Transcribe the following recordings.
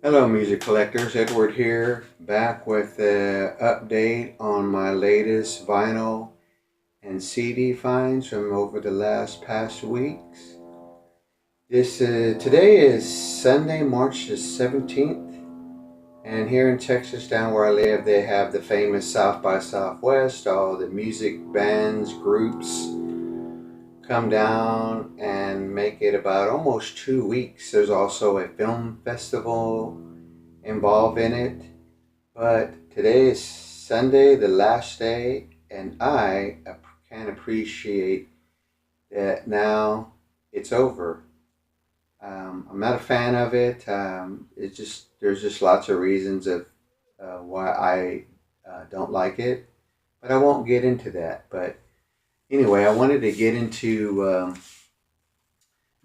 Hello, music collectors. Edward here, back with an update on my latest vinyl and CD finds from over the past weeks. Today is Sunday, March the 17th, and here in Texas, down where I live, they have the famous South by Southwest. All the music bands, groups come down and make it about almost 2 weeks. There's also a film festival involved in it. But today is Sunday, the last day, and I can appreciate that now it's over. I'm not a fan of it. There's just lots of reasons of why I don't like it, but I won't get into that. But anyway, I wanted to get into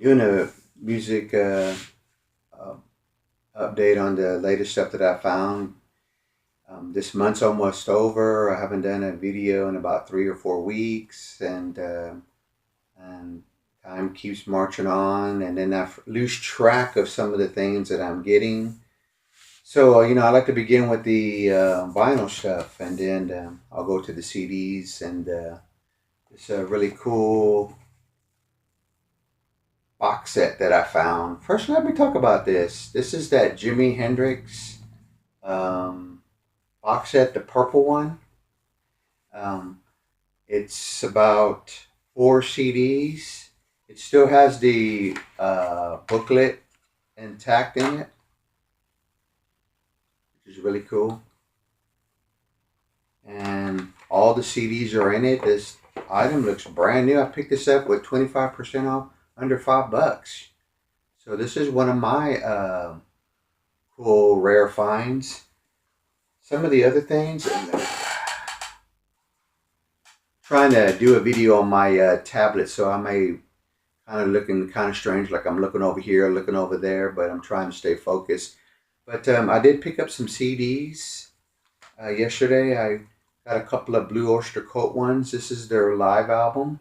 doing a music uh, update on the latest stuff that I found. This month's almost over. I haven't done a video in about 3 or 4 weeks, and time keeps marching on, and then I lose track of some of the things that I'm getting. So I like to begin with the vinyl stuff, and then I'll go to the CDs, and it's a really cool box set that I found. First, let me talk about this. This is that Jimi Hendrix um, box set, the purple one. Um, it's about 4 CDs. It still has the booklet intact in it, which is really cool. And all the CDs are in it. This item looks brand new. I picked this up with 25% off, under $5. So this is one of my cool rare finds. Some of the other things, trying to do a video on my tablet, so I may kind of looking kind of strange, like I'm looking over here, looking over there, but I'm trying to stay focused. But I did pick up some CDs yesterday. I got a couple of Blue Oyster Cult ones. This is their live album,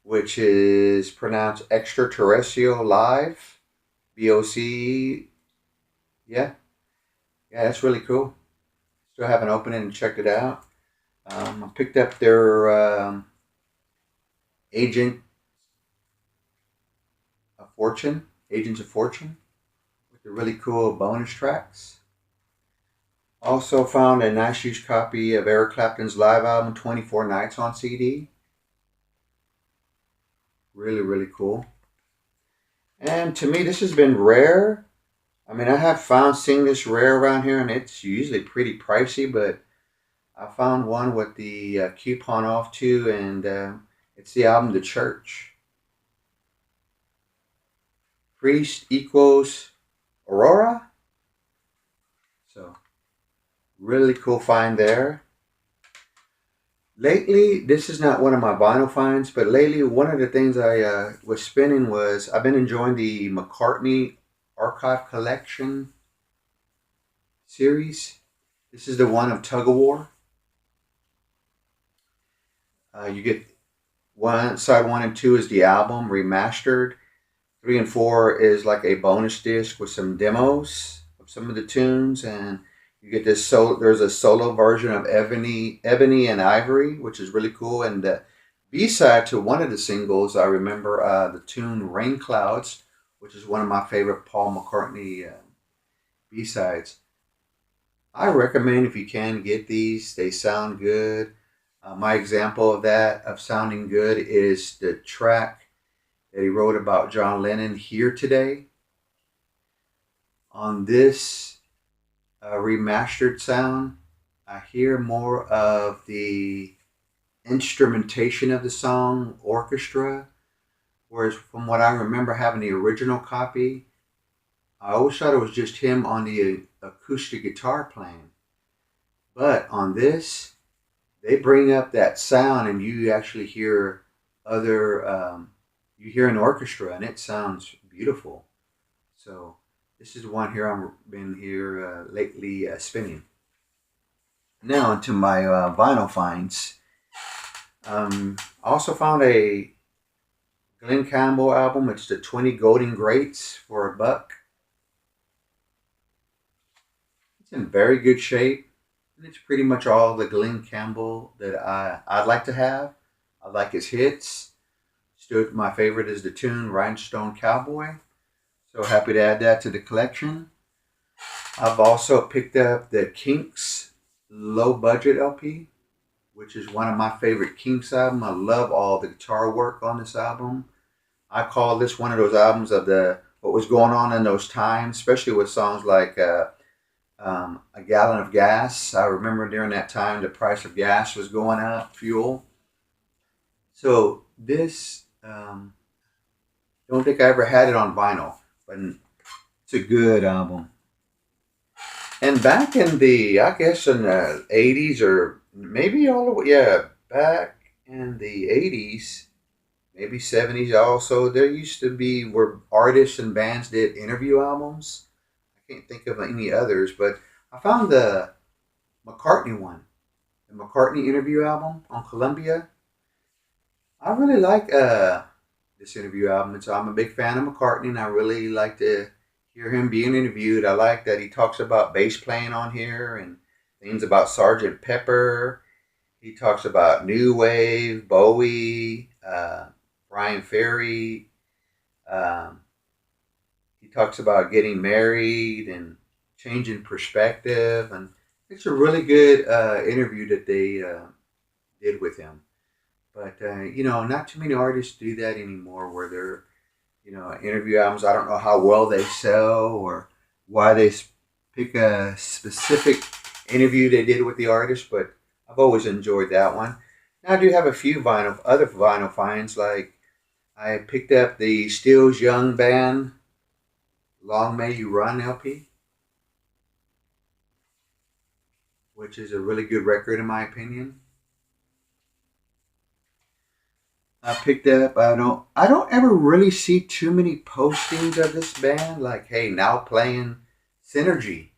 which is pronounced Extraterrestrial Live, BOC. Yeah, yeah, that's really cool. Still haven't opened it and checked it out. I picked up their Agent of Fortune, Agents of Fortune, with the really cool bonus tracks. Also found a nice used copy of Eric Clapton's live album 24 Nights on CD. Really, really cool. And to me, this has been rare. I mean, I have found seeing this rare around here, and it's usually pretty pricey, but I found one with the coupon off too, and it's the album The Church. Priest equals Aurora. So, really cool find there. Lately, this is not one of my vinyl finds, but lately, one of the things I was spinning was I've been enjoying the McCartney Archive Collection series. This is the one of Tug of War. You get side 1 and 2 is the album remastered. 3 and 4 is like a bonus disc with some demos of some of the tunes, and you get this there's a solo version of Ebony and Ivory, which is really cool. And the B-side to one of the singles, I remember the tune Rain Clouds, which is one of my favorite Paul McCartney B-sides. I recommend, if you can, get these. They sound good. My example of that, of sounding good, is the track that he wrote about John Lennon, Here Today. On this remastered sound, I hear more of the instrumentation of the song, orchestra, whereas from what I remember having the original copy, I always thought it was just him on the acoustic guitar playing. But on this, they bring up that sound, and you actually hear other, you hear an orchestra, and it sounds beautiful. So this is one here I've been here lately spinning. Now into my vinyl finds. I also found a Glenn Campbell album. It's the 20 Golden Greats for a buck. It's in very good shape. And it's pretty much all the Glenn Campbell that I'd like to have. I like his hits. Still, my favorite is the tune Rhinestone Cowboy. So happy to add that to the collection. I've also picked up the Kinks Low Budget LP, which is one of my favorite Kinks albums. I love all the guitar work on this album. I call this one of those albums of the what was going on in those times, especially with songs like A Gallon of Gas. I remember during that time the price of gas was going up, fuel. So this, don't think I ever had it on vinyl, but it's a good album. And back in the, I guess in the 80s or maybe all the way, yeah, back in the 80s, maybe 70s also, there used to be where artists and bands did interview albums. I can't think of any others, but I found the McCartney one, the McCartney interview album on Columbia. I really like this interview album. I'm a big fan of McCartney, and I really like to hear him being interviewed. I like that he talks about bass playing on here and things about Sergeant Pepper. He talks about New Wave, Bowie, Brian Ferry. Um, he talks about getting married and changing perspective, and it's a really good interview that they did with him. But not too many artists do that anymore, where they're interview albums. I don't know how well they sell or why they pick a specific interview they did with the artist, but I've always enjoyed that one. Now I do have a few other vinyl finds. Like I picked up the Steels Young Band Long May You Run LP, which is a really good record in my opinion. I picked up. I don't ever really see too many postings of this band. Like, hey, now playing Synergy.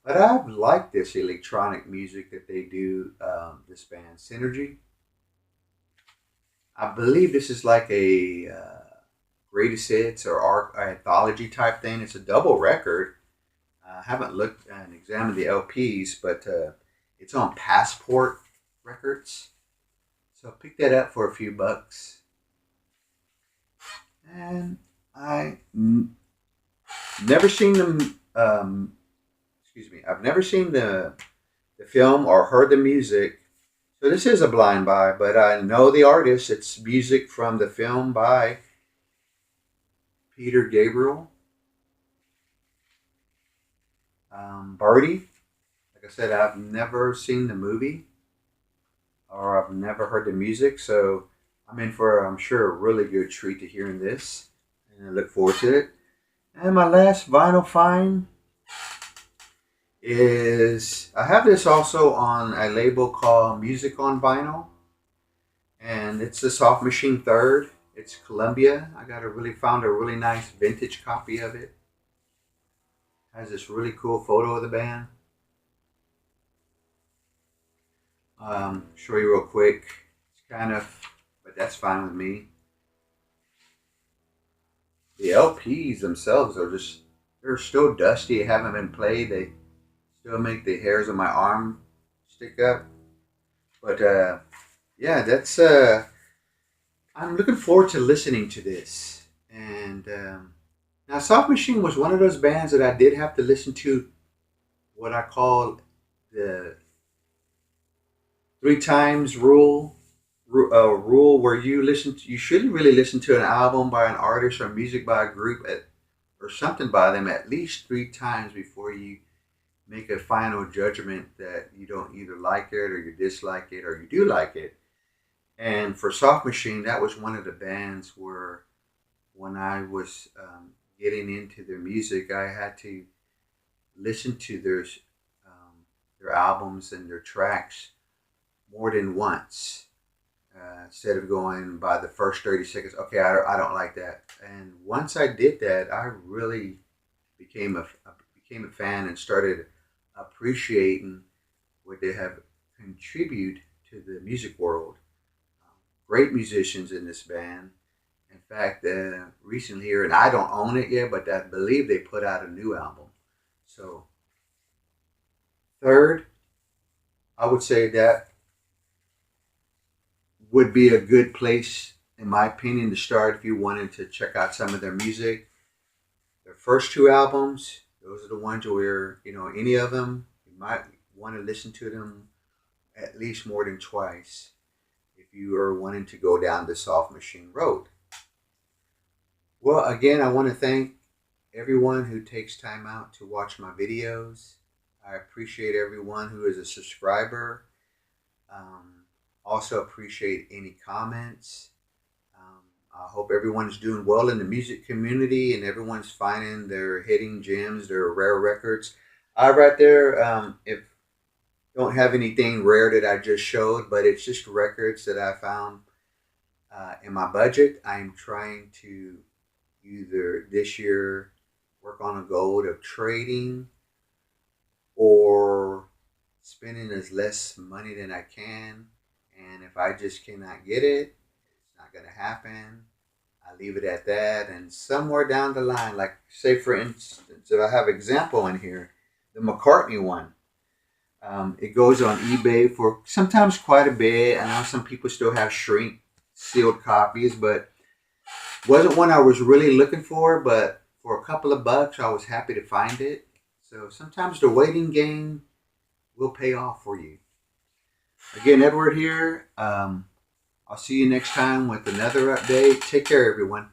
But I like this electronic music that they do. This band Synergy. I believe this is like a greatest hits or anthology type thing. It's a double record. I haven't looked and examined the LPs, but it's on Passport Records. So I picked that up for a few bucks. And never seen them. Excuse me. I've never seen the film or heard the music. So this is a blind buy, but I know the artist. It's music from the film by Peter Gabriel. Birdie. Like I said, I've never seen the movie or I've never heard the music, so I'm in for, I'm sure, a really good treat to hearing this, and I look forward to it. And my last vinyl find is I have this also on a label called Music on Vinyl, and it's the Soft Machine Third. It's Columbia. I found a really nice vintage copy of it. Has this really cool photo of the band. Show you real quick. It's kind of, but that's fine with me. The LPs themselves they're still dusty. They haven't been played. They still make the hairs on my arm stick up. But yeah, I'm looking forward to listening to this. And now, Soft Machine was one of those bands that I did have to listen to what I call the three times rule where you shouldn't really listen to an album by an artist or music by a group or something by them at least three times before you make a final judgment that you don't either like it or you dislike it or you do like it. And for Soft Machine, that was one of the bands where when I was getting into their music, I had to listen to their albums and their tracks more than once, instead of going by the first 30 seconds. Okay, I don't like that. And once I did that, I really became a fan and started appreciating what they have contributed to the music world. Great musicians in this band, In fact, recently here, and I don't own it yet, but I believe they put out a new album. So, third, I would say that would be a good place, in my opinion, to start if you wanted to check out some of their music. Their first two albums, those are the ones where, any of them, you might want to listen to them at least more than twice if you are wanting to go down the Soft Machine road. Well, again, I want to thank everyone who takes time out to watch my videos. I appreciate everyone who is a subscriber. Um, Also appreciate any comments. Um, I hope everyone's doing well in the music community and everyone's finding their hidden gems, their rare records. I right there, if don't have anything rare that I just showed, but it's just records that I found in my budget. I'm trying to either this year work on a goal of trading or spending as less money than I can. And if I just cannot get it, it's not going to happen. I leave it at that. And somewhere down the line, like say for instance, if I have example in here, the McCartney one, it goes on eBay for sometimes quite a bit. I know some people still have shrink sealed copies, but wasn't one I was really looking for. But for a couple of bucks, I was happy to find it. So sometimes the waiting game will pay off for you. Again, Edward here. I'll see you next time with another update. Take care, everyone.